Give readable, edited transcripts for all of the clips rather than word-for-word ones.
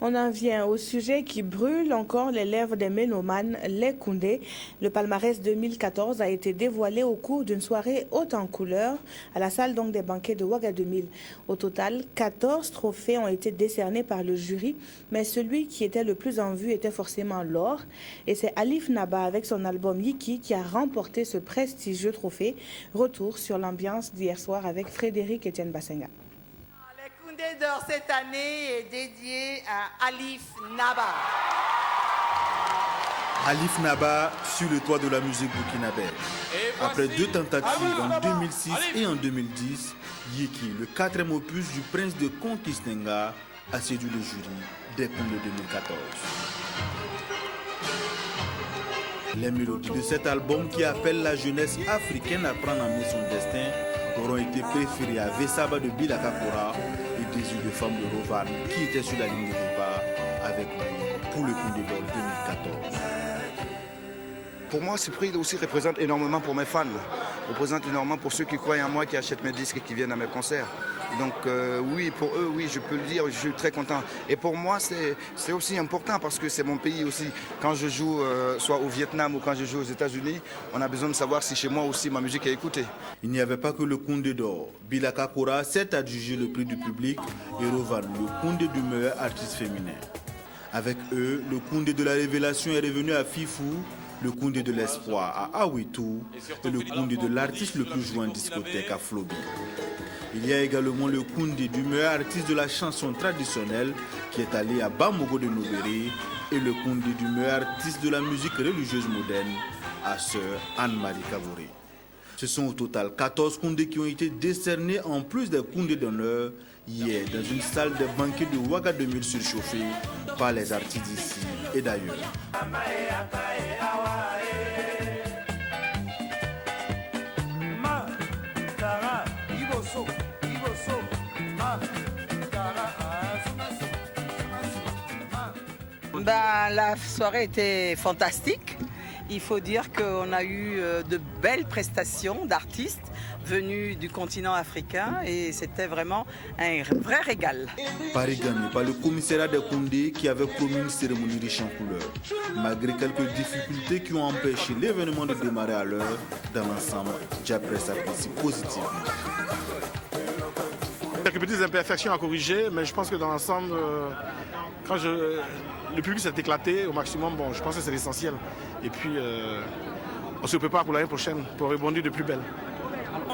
On en vient au sujet qui brûle encore les lèvres des mélomanes, les Koundé. Le palmarès 2014 a été dévoilé au cours d'une soirée haute en couleurs à la salle des banquets de Ouagadougou. Au total, 14 trophées ont été décernés par le jury, mais celui qui était le plus en vue était forcément l'or. Et c'est Alif Naba avec son album Yiki qui a remporté ce prestigieux trophée. Retour sur l'ambiance d'hier soir avec Frédéric Etienne Bassenga. Le Koundé d'or cette année est dédié à Alif Naba. Alif Naba sur le toit de la musique burkinabèse. Après 2 tentatives en 2006 et en 2010, Yiki, le 4e opus du prince de Conquistenga, a séduit le jury dès Koundé 2014. Les mélodies de cet album qui appelle la jeunesse africaine à prendre en main son destin auront été préférées à Vesaba de Bilaka Kora et Désir de femme de Rovan qui était sur la ligne de départ avec lui pour le Koundé d'or 2014. Pour moi, ce prix aussi représente énormément pour mes fans, représente énormément pour ceux qui croient en moi, qui achètent mes disques et qui viennent à mes concerts. Donc oui, pour eux, oui, je peux le dire, je suis très content. Et pour moi, c'est aussi important parce que c'est mon pays aussi. Quand je joue, soit au Vietnam ou quand je joue aux États-Unis, on a besoin de savoir si chez moi aussi ma musique est écoutée. Il n'y avait pas que le Koundé d'or. Bilaka Kora s'est adjugé le prix du public et Rovan le Koundé du meilleur artiste féminin. Avec eux, le Koundé de la révélation est revenu à Fifou, le Koundé de l'espoir à Awitou et le Koundé de l'artiste le plus joué en discothèque à Flobi. Il y a également le Koundé du meilleur artiste de la chanson traditionnelle qui est allé à Bamogo de Noubéré et le Koundé du meilleur artiste de la musique religieuse moderne à Sœur Anne-Marie Kavoré. Ce sont au total 14 Koundés qui ont été décernés en plus des Koundés d'honneur hier dans une salle de banquet de Ouagadougou surchauffée par les artistes d'ici et d'ailleurs. La soirée était fantastique. Il faut dire qu'on a eu de belles prestations d'artistes venus du continent africain et c'était vraiment un vrai régal. Paris gagné par le commissariat des Koundé qui avait promis une cérémonie riche en couleurs. Malgré quelques difficultés qui ont empêché l'événement de démarrer à l'heure, dans l'ensemble, Diaprès s'apprécie positivement. Quelques petites imperfections à corriger, mais je pense que dans l'ensemble, le public s'est éclaté au maximum. Bon, je pense que c'est l'essentiel. Et puis, on se prépare pour l'année prochaine pour rebondir de plus belle.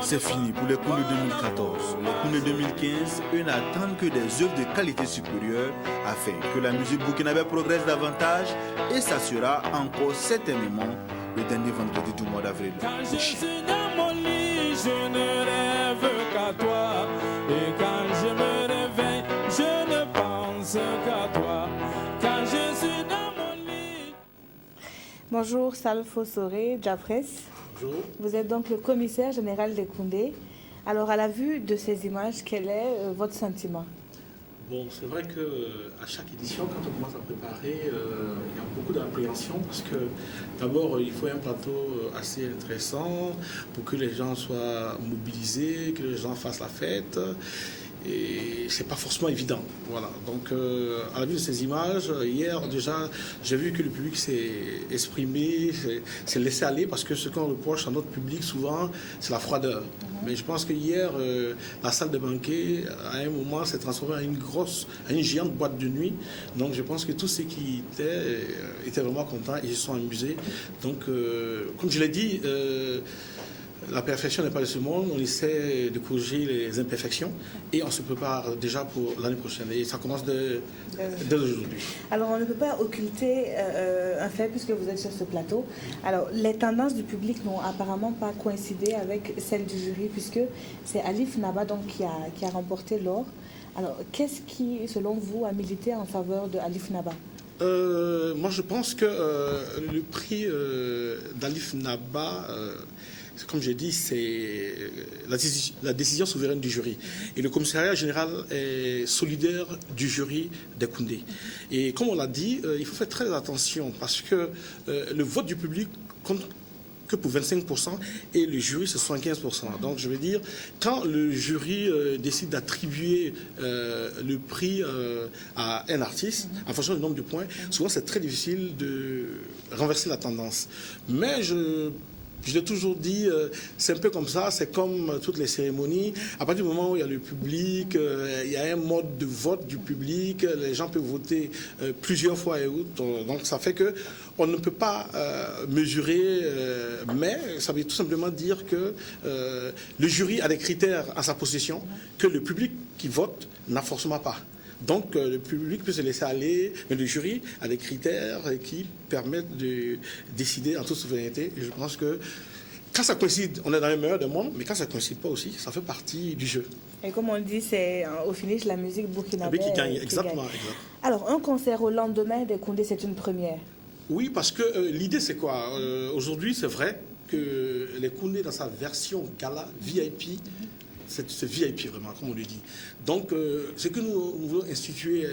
C'est fini pour les Koundé 2014. Les Koundé 2015, eux n'attendent que des œuvres de qualité supérieure afin que la musique burkinabé progresse davantage et ça sera encore certainement le dernier vendredi du mois d'avril. Quand je suis dans mon lit, je ne rêve qu'à toi. Et quand je me réveille, je ne pense qu'à toi. Quand je suis dans mon lit. Bonjour Salfo Soré, Diaprès. Bonjour. Vous êtes donc le commissaire général des Koundé. Alors à la vue de ces images, quel est votre sentiment? Bon, c'est vrai qu'à chaque édition, quand on commence à préparer, il y a beaucoup d'appréhension parce que d'abord, il faut un plateau assez intéressant pour que les gens soient mobilisés, que les gens fassent la fête. Et c'est pas forcément évident. Voilà. Donc, à la vue de ces images, hier déjà, j'ai vu que le public s'est exprimé, s'est laissé aller, parce que ce qu'on reproche à notre public souvent, c'est la froideur. Mais je pense que hier, la salle de banquet, à un moment, s'est transformée en une géante boîte de nuit. Donc, je pense que tous ceux qui étaient vraiment contents et se sont amusés. Donc, comme je l'ai dit, la perfection n'est pas de ce monde, on essaie de corriger les imperfections et on se prépare déjà pour l'année prochaine et ça commence dès aujourd'hui. Alors on ne peut pas occulter un fait puisque vous êtes sur ce plateau. Alors les tendances du public n'ont apparemment pas coïncidé avec celles du jury puisque c'est Alif Naba donc, qui a remporté l'or. Alors qu'est-ce qui, selon vous, a milité en faveur de Alif Naba? Moi je pense que le prix d'Alif Naba... comme j'ai dit, c'est la décision souveraine du jury. Et le commissariat général est solidaire du jury des Koundé. Et comme on l'a dit, il faut faire très attention parce que le vote du public compte que pour 25% et le jury c'est 75%. Donc je veux dire, quand le jury décide d'attribuer le prix à un artiste, en fonction du nombre de points, souvent c'est très difficile de renverser la tendance. Mais je l'ai toujours dit, c'est un peu comme ça, c'est comme toutes les cérémonies. À partir du moment où il y a le public, il y a un mode de vote du public, les gens peuvent voter plusieurs fois et autres. Donc ça fait que on ne peut pas mesurer, mais ça veut tout simplement dire que le jury a des critères à sa possession que le public qui vote n'a forcément pas. Donc le public peut se laisser aller, mais le jury a des critères qui permettent de décider en toute souveraineté. Et je pense que quand ça coïncide, on est dans le meilleur des mondes, mais quand ça ne coïncide pas aussi, ça fait partie du jeu. Et comme on dit, c'est au finish la musique burkinabé qui gagne, qui exactement. gagne. Exact. Alors, un concert au lendemain des Koundé, c'est une première. Oui, parce que l'idée c'est quoi? Aujourd'hui, c'est vrai que les Koundé dans sa version gala VIP, c'est VIP vraiment, comme on le dit. Donc, ce que nous voulons instituer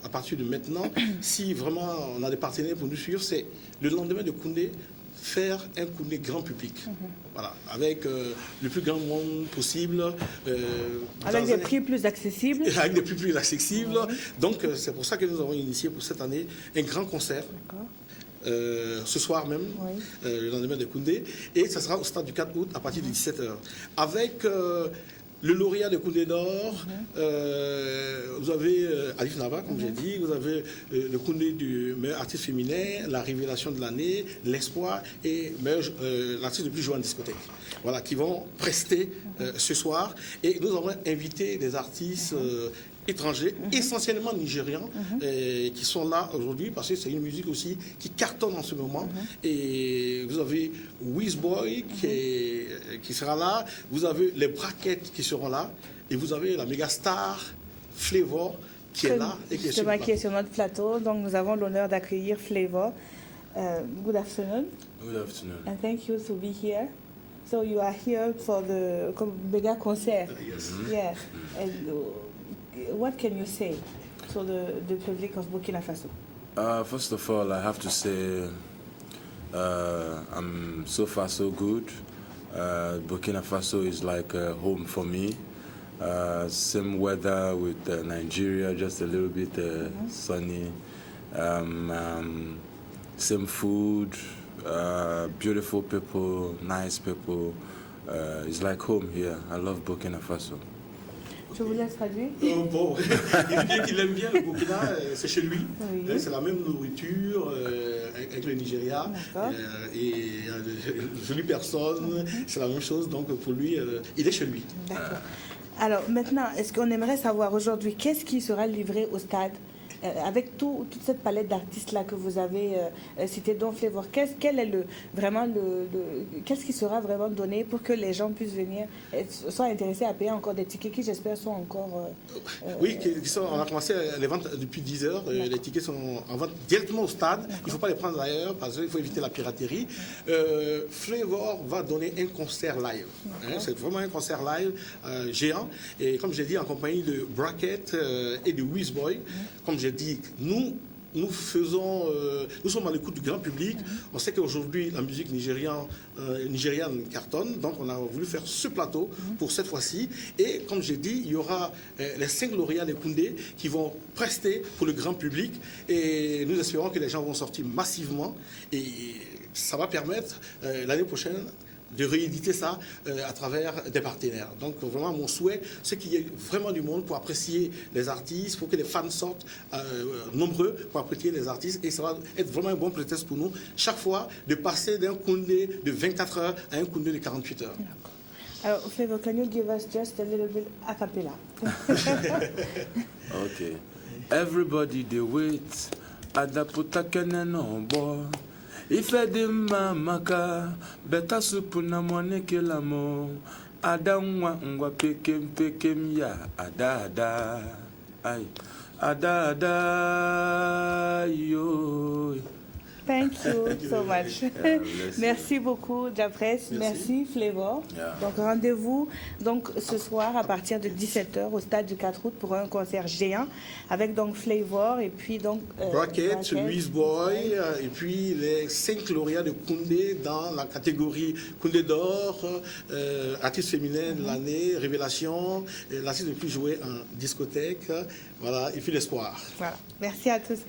à partir de maintenant, si vraiment on a des partenaires pour nous suivre, c'est le lendemain de Koundé, faire un Koundé grand public. Voilà, avec le plus grand monde possible. Avec des prix plus accessibles. Avec des prix plus accessibles. Donc, c'est pour ça que nous avons initié pour cette année un grand concert. Ce soir même, le lendemain de Koundé, et ça sera au stade du 4 août à partir de 17h. Avec le lauréat de Koundé d'Or, vous avez Alif Naba, comme j'ai dit, vous avez le Koundé du meilleur artiste féminin, la révélation de l'année, l'espoir et l'artiste le plus joué en discothèque. Voilà, qui vont prester ce soir. Et nous avons invité des artistes étrangers, essentiellement nigérians, qui sont là aujourd'hui parce que c'est une musique aussi qui cartonne en ce moment. Et vous avez Wizboy qui sera là, vous avez les Braquettes qui seront là, et vous avez la méga star Flavor qui est là et qui est sur notre plateau. Donc nous avons l'honneur d'accueillir Flavor. Good afternoon. Good afternoon. And thank you to be here. So you are here for the mega concert. Yes. Yeah. And, what can you say to the public of Burkina Faso? First of all, I have to say I'm so far so good. Burkina Faso is like home for me. Same weather with Nigeria, just a little bit sunny. Same food, beautiful people, nice people. It's like home here. I love Burkina Faso. Je vous laisse traduire. Bon, il dit qu'il aime bien le Burkina, c'est chez lui. Oui. C'est la même nourriture avec le Nigeria. Et jolie personne, c'est la même chose. Donc pour lui, il est chez lui. D'accord. Alors maintenant, est-ce qu'on aimerait savoir aujourd'hui qu'est-ce qui sera livré au stade avec toute cette palette d'artistes-là que vous avez cité, dont Flavor, qu'est-ce qui sera vraiment donné pour que les gens puissent venir, soient intéressés à payer encore des tickets qui, j'espère, sont encore... Oui, on a commencé les ventes depuis 10 heures. Les tickets sont en vente directement au stade. Il ne faut pas les prendre ailleurs parce qu'il faut éviter la piraterie. Flavor va donner un concert live. C'est vraiment un concert live géant. Et comme j'ai dit, en compagnie de Bracket et de Wizboy. Comme j'ai dit, nous sommes à l'écoute du grand public. On sait qu'aujourd'hui, la musique nigériane cartonne. Donc, on a voulu faire ce plateau pour cette fois-ci. Et comme j'ai dit, il y aura les 5 lauréats de Koundé qui vont prester pour le grand public. Et nous espérons que les gens vont sortir massivement. Et ça va permettre, l'année prochaine, de rééditer ça à travers des partenaires. Donc vraiment mon souhait, c'est qu'il y ait vraiment du monde pour apprécier les artistes, pour que les fans sortent nombreux pour apprécier les artistes, et ça va être vraiment un bon prétexte pour nous chaque fois de passer d'un Koundé de 24 heures à un Koundé de 48 heures. Alors Flavor, can you give us just a little bit a cappella? Okay. Everybody they wait. Adaputa kenen boy. Ife di mamaka, beta supu na mone kelamo. Ada ngwa pekem ya, ada. Ay, ada yo. Thank you so much. Merci beaucoup, Japress. Merci, Flavor. Yeah. Donc, rendez-vous donc, ce soir à partir de 17h au stade du 4 août pour un concert géant avec donc Flavor et puis donc Bracket, Louise Boy, et puis les 5 lauréats de Koundé dans la catégorie Koundé d'or, artiste féminin de l'année, révélation, l'artiste le plus joué en discothèque, voilà, et puis l'espoir. Voilà. Merci à tous.